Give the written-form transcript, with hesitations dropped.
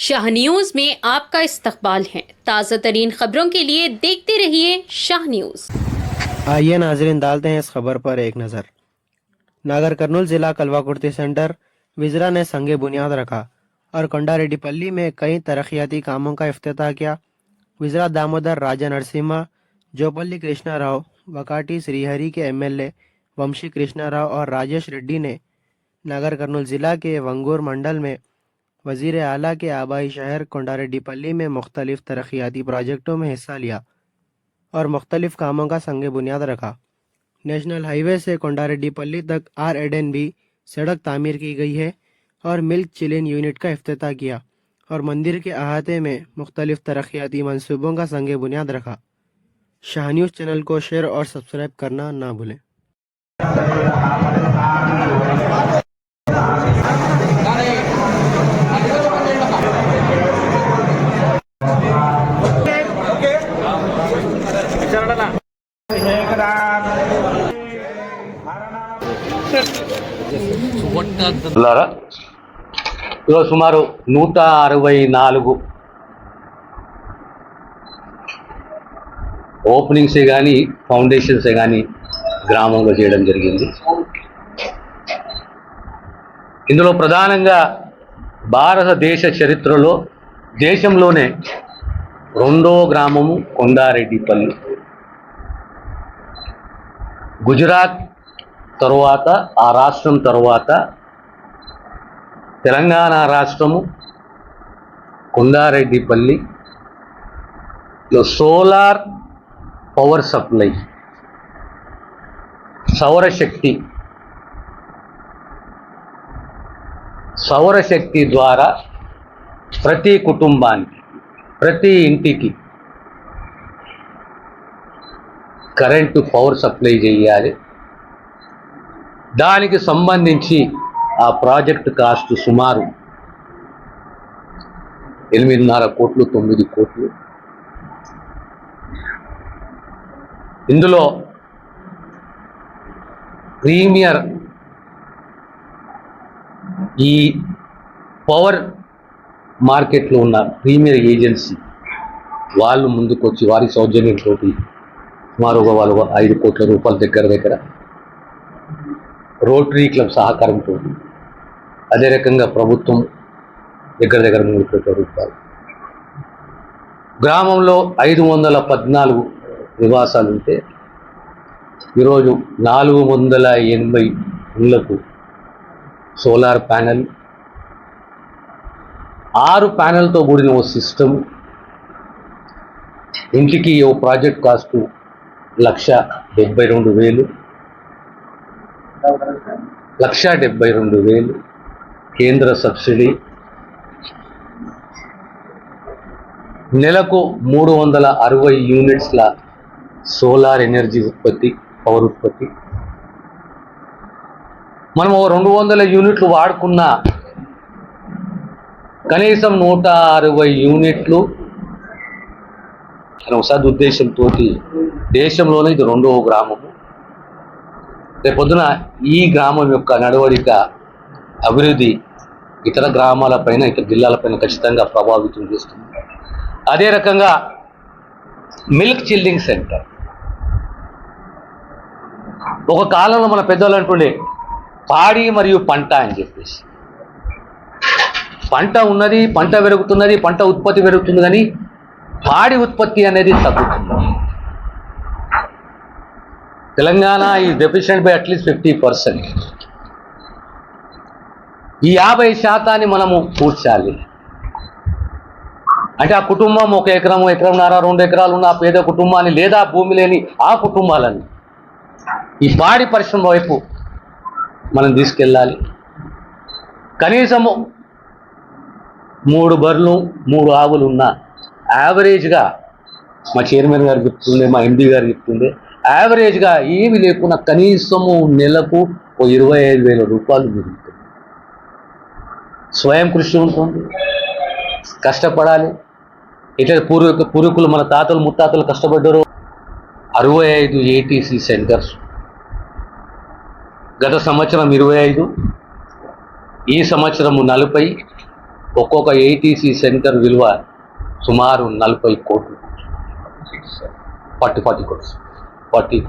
Shah news में आपका इस्तकबाल है। ताज़ा तरीन खबरों के लिए देखते रहिए शाह न्यूज। आइए नाजरीन, डालते हैं इस खबर पर एक नज़र। नागर कर्नूल जिला कलवाकुर्ती सेंटर विजरा ने संगे बुनियाद रखा और कोंडारेड्डीपल्ली में कई तरक्याती कामों का इफ्तिताह किया। विजरा दामोदर राजा नरसिम्हा, जोपल्ली कृष्णा राव, वकाटी श्रीहरि के एमएलए वंशी कृष्णा राव और राजेश रेड्डी ने नागर कर्नूल जिला के वंगूर मंडल में वजीर आला के आबाई शहर कोंडारेड्डीपल्ली में मुख्तलिफ तरक्याती प्रोजेक्टों में हिस्सा लिया और मुख्तलिफ कामों का संगे बुनियाद रखा। नेशनल हाईवे से कोंडारेड्डीपल्ली तक R&B सड़क तामीर की गई है और मिल्क चिलिन यूनिट का इफ्तिताह किया और मंदिर के अहाते में मुख्तलिफ तरक्याती मंसूबों का संगे बुनियाद रखा। शाह न्यूज़ चैनल को शेयर और सब्सक्राइब करना ना भूलें। సుమారు 164 ఓపెనింగ్సే కానీ ఫౌండేషన్సే కానీ గ్రామంలో చేయడం జరిగింది. ఇందులో ప్రధానంగా భారతదేశ చరిత్రలో దేశంలోనే రెండో గ్రామము కొండారెడ్డిపల్లి. గుజరాత్ తరువాత ఆ రాష్ట్రం తరువాత తెలంగాణ రాష్ట్రము కొండారెడ్డిపల్లిలో సోలార్ పవర్ సప్లై, సౌరశక్తి ద్వారా ప్రతి కుటుంబానికి, ప్రతి ఇంటికి కరెంటు పవర్ సప్లై చేయాలి. దానికి సంబంధించి ఆ ప్రాజెక్టు కాస్ట్ సుమారు 8.5 కోట్లు 9 కోట్లు. ఇందులో ప్రీమియర్ ఈ పవర్ మార్కెట్లో ఉన్న ప్రీమియర్ ఏజెన్సీ వాళ్ళు ముందుకొచ్చి వారి సౌజన్యంతో సుమారు వాళ్ళు 5 కోట్ల రూపాయల దగ్గర రోటరీ క్లబ్ సహకారంతో, అదే రకంగా ప్రభుత్వం దగ్గర 3 కోట్ల రూపాయలు. గ్రామంలో 514 నివాసాలు ఉంటే ఈరోజు 480 ఇళ్లకు సోలార్ ప్యానెల్, 6 ప్యానెల్తో కూడిన ఓ సిస్టమ్, ఇంటికి ఓ ప్రాజెక్ట్ కాస్ట్ 1,72,000, 1,72,000 కేంద్ర సబ్సిడీ, నెలకు 360 యూనిట్స్ల సోలార్ ఎనర్జీ ఉత్పత్తి, పవర్ ఉత్పత్తి. మనం 200 యూనిట్లు వాడుకున్న కనీసం 160 యూనిట్లు అనే సదుద్దేశంతో దేశంలోనే ఇది రెండవ గ్రామము. రేపొద్దున ఈ గ్రామం యొక్క నడవడిక, అభివృద్ధి ఇతర గ్రామాలపైన, ఇతర జిల్లాలపైన ఖచ్చితంగా ప్రభావితం చేస్తుంది. అదే రకంగా మిల్క్ చిల్లింగ్ సెంటర్, ఒక కాలంలో మన పెద్దలు అంటుండే పాడి మరియు పంట అని చెప్పేసి. పంట ఉన్నది, పంట పెరుగుతున్నది, పంట ఉత్పత్తి పెరుగుతుంది, కానీ పాడి ఉత్పత్తి అనేది తగ్గుతుంది. తెలంగాణ ఈ డెఫిషియెంట్ బై అట్లీస్ట్ 50%. ఈ 50% మనము కూర్చాలి. అంటే ఆ కుటుంబం 1 ఎకరం, 1.5 ఎకరం, 2 ఎకరాలు ఉన్న ఆ పేద కుటుంబాన్ని, లేదా భూమి లేని ఆ కుటుంబాలని ఈ పాడి పరిశ్రమ వైపు మనం తీసుకెళ్ళాలి. కనీసము 3 బర్రెలు 3 ఆవులు ఉన్న యావరేజ్గా, మా చైర్మన్ గారు చెప్తుండే, మా ఎండి గారు చెప్తుండే, యావరేజ్గా ఏమి లేకున్నా కనీసము నెలకు 25,000 రూపాయలు మిగులుతుంది. స్వయం కృషి ఉంటుంది, కష్టపడాలి. ఇట్లా పూర్వీకులు మన తాతలు ముత్తాతలు కష్టపడ్డారు. 65 ఏటీసీ సెంటర్స్, గత సంవత్సరం 25, ఈ సంవత్సరము 40, ఒక్కొక్క ఏటీసీ సెంటర్ విలువ సుమారు 40 కోట్లు, 40 కోట్స్ 40